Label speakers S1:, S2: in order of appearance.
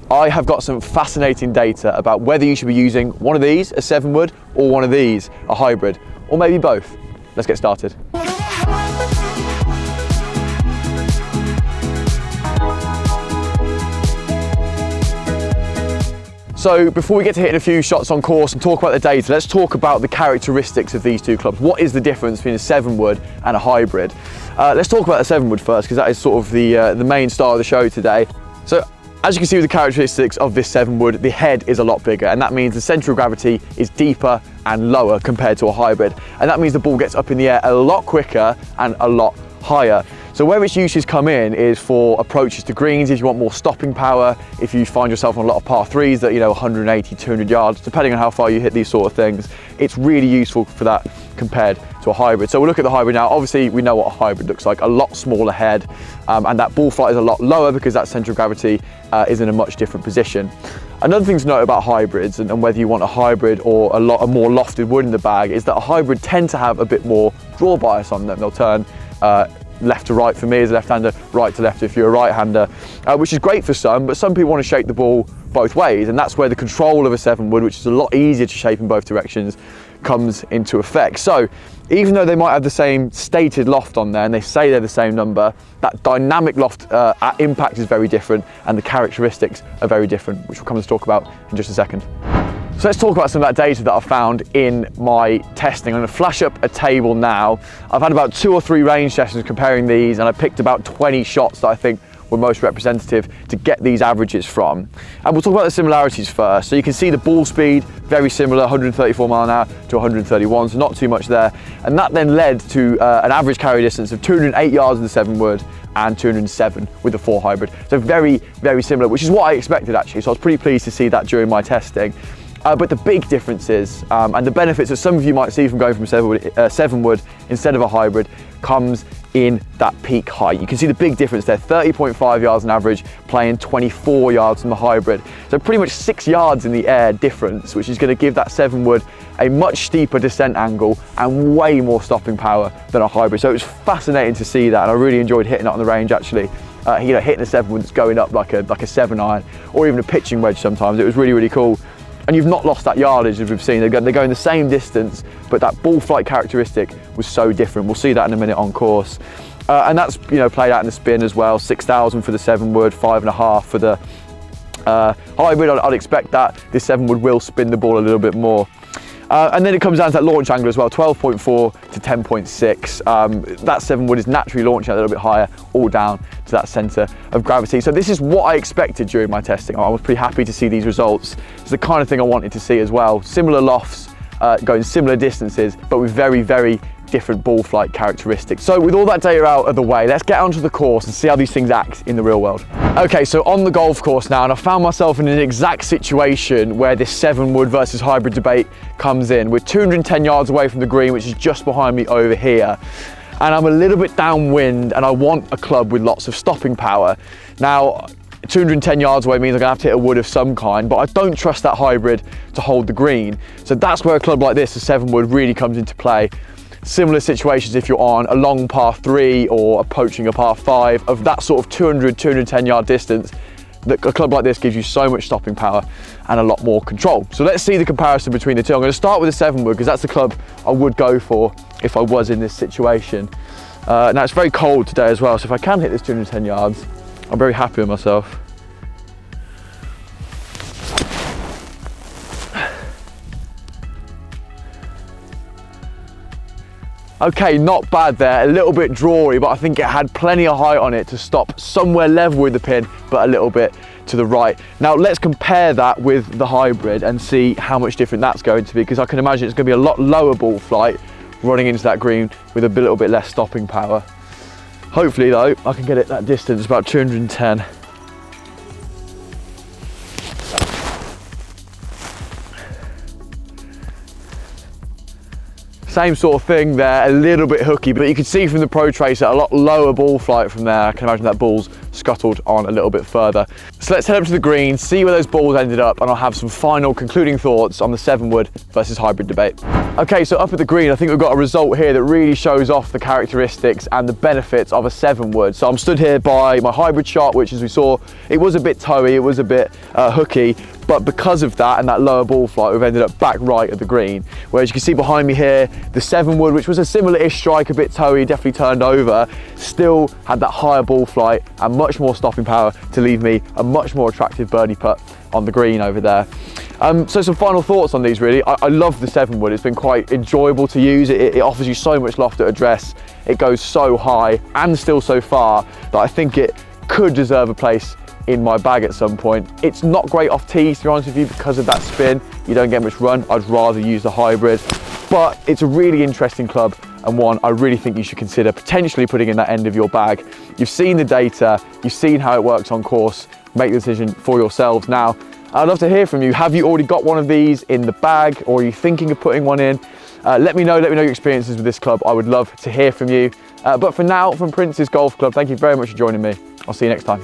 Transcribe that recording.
S1: I have got some fascinating data about whether you should be using one of these, a 7-wood, or one of these, a hybrid, or maybe both. Let's get started. So before we get to hitting a few shots on course and talk about the data, let's talk about the characteristics of these two clubs. What is the difference between a 7-wood and a hybrid? Let's talk about the 7-wood first, because that is sort of the main star of the show today. So as you can see with the characteristics of this 7-wood, the head is a lot bigger, and that means the centre of gravity is deeper and lower compared to a hybrid. And that means the ball gets up in the air a lot quicker and a lot higher. So where its uses come in is for approaches to greens, if you want more stopping power, if you find yourself on a lot of par 3s that, 180, 200 yards, depending on how far you hit these sort of things, it's really useful for that compared to a hybrid. So we'll look at the hybrid now. Obviously, we know what a hybrid looks like, a lot smaller head, and that ball flight is a lot lower because that centre of gravity is in a much different position. Another thing to note about hybrids, and whether you want a hybrid or a more lofted wood in the bag, is that a hybrid tend to have a bit more draw bias on them. They'll turn left to right for me as a left-hander, right to left if you're a right-hander, which is great for some, but some people want to shape the ball both ways, and that's where the control of a 7-wood, which is a lot easier to shape in both directions, comes into effect. So even though they might have the same stated loft on there and they say they're the same number, that dynamic loft impact is very different, and the characteristics are very different, which we'll come to talk about in just a second. So let's talk about some of that data that I found in my testing. I'm going to flash up a table now. I've had about 2 or 3 range sessions comparing these, and I picked about 20 shots that I think were most representative to get these averages from. And we'll talk about the similarities first. So you can see the ball speed, very similar, 134 mile an hour to 131, so not too much there. And that then led to an average carry distance of 208 yards with the 7-wood and 207 with the 4 hybrid. So very, very similar, which is what I expected actually. So I was pretty pleased to see that during my testing. But the big differences and the benefits that some of you might see from going from 7-wood instead of a hybrid comes in that peak height. You can see the big difference there, 30.5 yards on average, playing 24 yards from the hybrid. So pretty much 6 yards in the air difference, which is going to give that 7-wood a much steeper descent angle and way more stopping power than a hybrid. So it was fascinating to see that, and I really enjoyed hitting it on the range actually. Hitting a 7-wood that's going up like a 7-iron, or even a pitching wedge sometimes. It was really, really cool. And you've not lost that yardage, as we've seen. They're going the same distance, but that ball flight characteristic was so different. We'll see that in a minute on course. And that's played out in the spin as well. 6,000 for the 7-wood, 5.5 for the hybrid. I'd expect that this 7-wood will spin the ball a little bit more. And then it comes down to that launch angle as well, 12.4 to 10.6. That 7-wood is naturally launching a little bit higher, all down to that centre of gravity. So this is what I expected during my testing. I was pretty happy to see these results. It's the kind of thing I wanted to see as well. Similar lofts, going similar distances, but with very, very different ball flight characteristics. So with all that data out of the way, let's get onto the course and see how these things act in the real world. Okay, so on the golf course now, and I found myself in an exact situation where this 7-wood versus hybrid debate comes in. We're 210 yards away from the green, which is just behind me over here. And I'm a little bit downwind, and I want a club with lots of stopping power. Now, 210 yards away means I'm gonna have to hit a wood of some kind, but I don't trust that hybrid to hold the green. So that's where a club like this, a 7-wood, really comes into play. Similar situations if you're on a long par 3 or approaching a par 5 of that sort of 200, 210 yard distance, a club like this gives you so much stopping power and a lot more control. So let's see the comparison between the two. I'm going to start with the 7-wood because that's the club I would go for if I was in this situation. Now it's very cold today as well, so if I can hit this 210 yards, I'm very happy with myself. Okay, not bad there, a little bit drawy, but I think it had plenty of height on it to stop somewhere level with the pin, but a little bit to the right. Now let's compare that with the hybrid and see how much different that's going to be, because I can imagine it's going to be a lot lower ball flight running into that green with a little bit less stopping power. Hopefully though, I can get it that distance, about 210. Same sort of thing there, a little bit hooky, but you can see from the Pro Tracer a lot lower ball flight from there. I can imagine that ball's scuttled on a little bit further. So let's head up to the green, see where those balls ended up, and I'll have some final concluding thoughts on the 7-wood versus hybrid debate. Okay, so up at the green, I think we've got a result here that really shows off the characteristics and the benefits of a 7-wood. So I'm stood here by my hybrid shot, which, as we saw, it was a bit toey, it was a bit hooky, but because of that and that lower ball flight, we've ended up back right at the green. Whereas you can see behind me here, the 7-wood, which was a similar-ish strike, a bit toey, definitely turned over, still had that higher ball flight and much more stopping power to leave me a much more attractive birdie putt on the green over there. So some final thoughts on these really. I love the 7-wood, it's been quite enjoyable to use. It offers you so much loft at address, it goes so high and still so far that I think it could deserve a place in my bag at some point. It's not great off tee, to be honest with you, because of that spin. You don't get much run. I'd rather use the hybrid, but it's a really interesting club and one I really think you should consider potentially putting in that end of your bag. You've seen the data, you've seen how it works on course, make the decision for yourselves. Now, I'd love to hear from you. Have you already got one of these in the bag, or are you thinking of putting one in? Let me know your experiences with this club. I would love to hear from you. But for now, from Prince's Golf Club, thank you very much for joining me. I'll see you next time.